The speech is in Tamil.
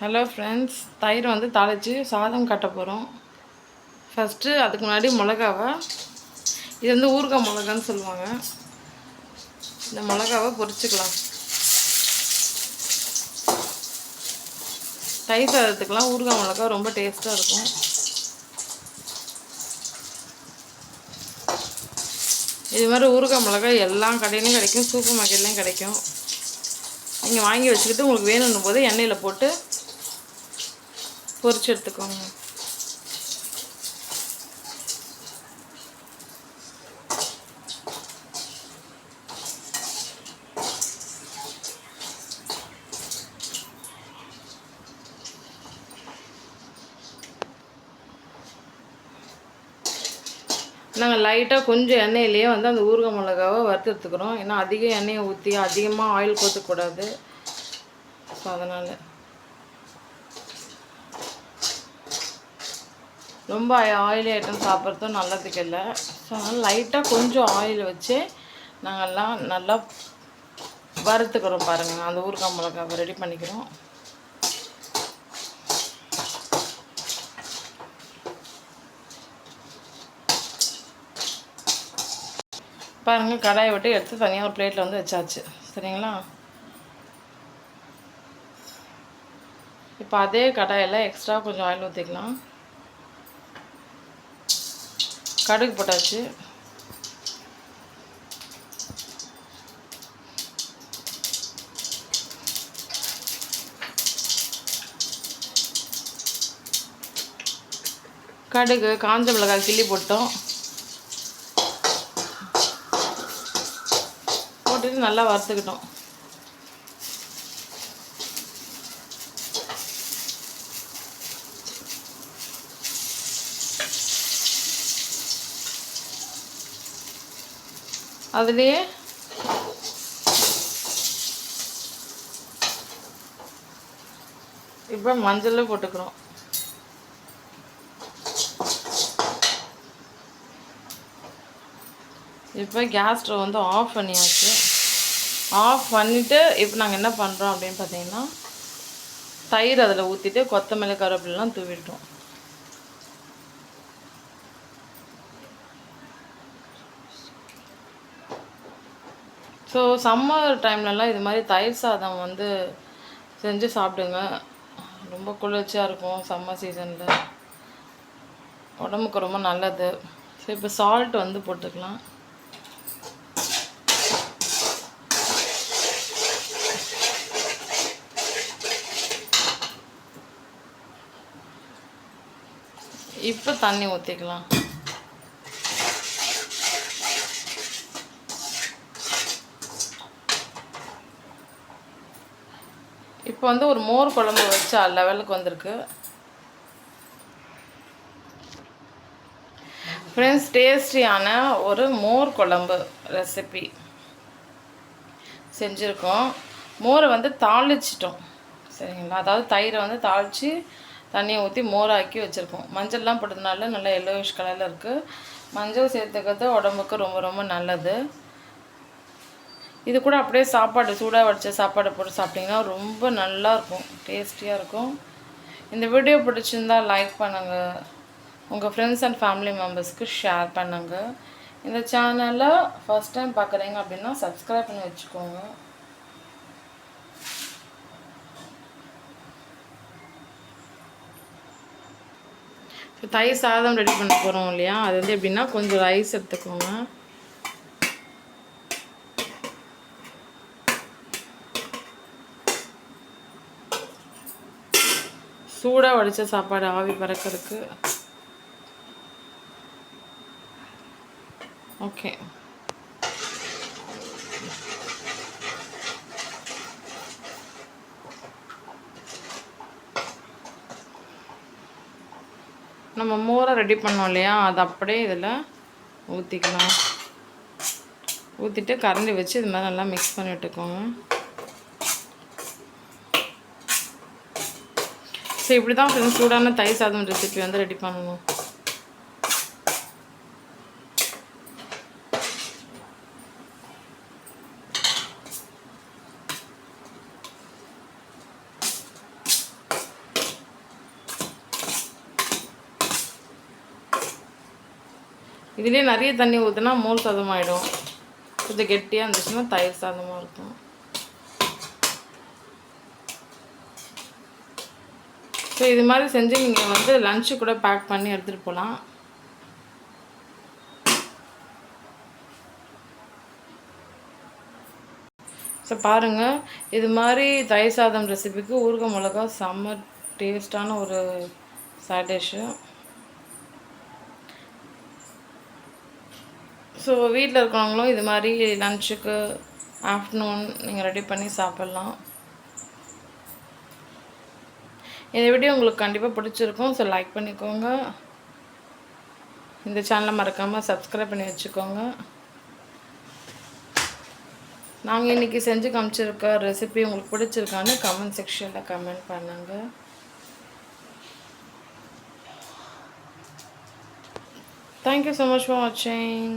ஹலோ ஃப்ரெண்ட்ஸ், தயிர் வந்து தாளித்து சாதம் கட்ட போகிறோம். ஃபஸ்ட்டு அதுக்கு முன்னாடி மிளகாவை, இது வந்து ஊறுகாய் மிளகான்னு சொல்லுவாங்க, இந்த மிளகாவை பொரிச்சுக்கலாம். தயிர் சாதத்துக்கெலாம் ஊறுகாய் மிளகா ரொம்ப டேஸ்ட்டாக இருக்கும். இது மாதிரி ஊறுகாய் மிளகா எல்லா கடையிலையும் கிடைக்கும், சூப்பர் மார்க்கெட்லேயும் கிடைக்கும். நீங்கள் வாங்கி வச்சுக்கிட்டு உங்களுக்கு வேணும்னும் போது எண்ணெயில் போட்டு பொரிச்சு எடுத்துக்கோங்க. நாங்கள் லைட்டாக கொஞ்சம் எண்ணெயிலேயே வந்து அந்த ஊறுகாய் மிளகாவை வறுத்து எடுத்துக்கிறோம். ஏன்னா அதிக எண்ணெயை ஊற்றி அதிகமாக ஆயில் ஊற்றக்கூடாது. ஸோ அதனால் ரொம்ப ஆயிலி ஐட்டம் சாப்பிட்றதும் நல்லதுக்கு இல்லை. ஸோ அதனால் லைட்டாக கொஞ்சம் ஆயில் வச்சு நாங்கள்லாம் நல்லா வறுத்துக்கிறோம். பாருங்கள், அந்த ஊறுகாய் மிளகாவை ரெடி பண்ணிக்கிறோம். பாருங்கள், கடாயை விட்டு எடுத்து தனியாக ஒரு பிளேட்டில் வந்து வச்சாச்சு. சரிங்களா? இப்போ அதே கடாயில் எக்ஸ்ட்ரா கொஞ்சம் ஆயில் ஊற்றிக்கலாம். கடுகு போட்டாச்சு. கடுகு, காஞ்ச மிளகாய் கிள்ளி போட்டோம். போட்டுட்டு நல்லா வறுத்துக்கிட்டோம். அதுலேயே இப்போ மஞ்சள் போட்டுக்கிறோம். இப்போ கேஸ் ஸ்டவ் வந்து ஆஃப் பண்ணியாச்சு. ஆஃப் பண்ணிவிட்டு இப்போ நாங்கள் என்ன பண்ணுறோம் அப்படின்னு பார்த்தீங்கன்னா, தயிர் அதில் ஊற்றிட்டு கொத்தமல்லி கருவேப்பிலாம் தூவிட்டோம். ஸோ சம்மர் டைம்லலாம் இது மாதிரி தயிர் சாதம் வந்து செஞ்சு சாப்பிடுங்க. ரொம்ப குளிர்ச்சியாக இருக்கும். சம்மர் சீசனில் உடம்புக்கு ரொம்ப நல்லது. ஸோ இப்போ சால்ட் வந்து போட்டுக்கலாம். இப்போ தண்ணி ஊற்றிக்கலாம். இப்போ வந்து ஒரு மோர் குழம்பு வச்சா லெவலுக்கு வந்திருக்கு. ஃப்ரெண்ட்ஸ், டேஸ்டியான ஒரு மோர் குழம்பு ரெசிபி செஞ்சுருக்கோம். மோரை வந்து தாளிச்சிட்டோம். சரிங்களா? அதாவது தயிரை வந்து தாளித்து தண்ணியை ஊற்றி மோராக்கி வச்சுருக்கோம். மஞ்சள்லாம் போட்டதுனால நல்லா எல்லோயிஷ் கலரில் இருக்குது. மஞ்சள் சேர்த்துக்கிறது உடம்புக்கு ரொம்ப ரொம்ப நல்லது. இது கூட அப்படியே சாப்பாடு சூடாக வடித்த சாப்பாடு போட்டு சாப்பிட்டிங்கன்னா ரொம்ப நல்லாயிருக்கும், டேஸ்டியாக இருக்கும். இந்த வீடியோ பிடிச்சிருந்தால் லைக் பண்ணுங்கள், உங்கள் ஃப்ரெண்ட்ஸ் அண்ட் ஃபேமிலி மெம்பர்ஸ்க்கு ஷேர் பண்ணுங்கள். இந்த சேனலை ஃபஸ்ட் டைம் பார்க்குறீங்க அப்படின்னா சப்ஸ்கிரைப் பண்ணி வச்சுக்கோங்க. இப்போ தயிர் சாதம் ரெடி பண்ண போகிறோம் இல்லையா, அது வந்து எப்படின்னா கொஞ்சம் ரைஸ் எடுத்துக்கோங்க. சூடாக வடித்த சாப்பாடு ஆவி பறக்கிறதுக்கு. ஓகே, நம்ம மோரை ரெடி பண்ணோம் இல்லையா, அது அப்படியே இதில் ஊற்றிக்கலாம். ஊற்றிட்டு கரண்டி வச்சு இது மாதிரி நல்லா மிக்ஸ் பண்ணி விட்டுக்கோங்க. ஸோ இப்படி தான் ஃப்ரெண்ட்ஸ் சூடான தயிர் சாதம் ரெசிபி வந்து ரெடி பண்ணணும். இதுலேயே நிறைய தண்ணி ஊற்றுனா மோர் சாதம் ஆகிடும். கொஞ்சம் கெட்டியாக இருந்துச்சுன்னா தயிர் சாதமாக இருக்கும். ஸோ இது மாதிரி செஞ்சு நீங்கள் வந்து லன்ச்சு கூட பேக் பண்ணி எடுத்துகிட்டு போகலாம். ஸோ பாருங்கள், இது மாதிரி தயிர் சாதம் ரெசிபிக்கு ஊறுகாய் மிளகா செம்ம டேஸ்டான ஒரு சைட் டிஷ்ஷு. ஸோ வீட்டில் இருக்கிறவங்களும் இது மாதிரி லன்ச்சுக்கு ஆஃப்டர்நூன் நீங்கள் ரெடி பண்ணி சாப்பிட்லாம். இந்த வீடியோ உங்களுக்கு கண்டிப்பாக பிடிச்சிருக்கும். ஸோ லைக் பண்ணிக்கோங்க. இந்த சேனலை மறக்காமல் சப்ஸ்கிரைப் பண்ணி வச்சுக்கோங்க. நாங்கள் இன்றைக்கி செஞ்சு காமிச்சிருக்க ரெசிபி உங்களுக்கு பிடிச்சிருக்கான்னு கமெண்ட் செக்ஷனில் கமெண்ட் பண்ணுங்கள். Thank you so much for watching.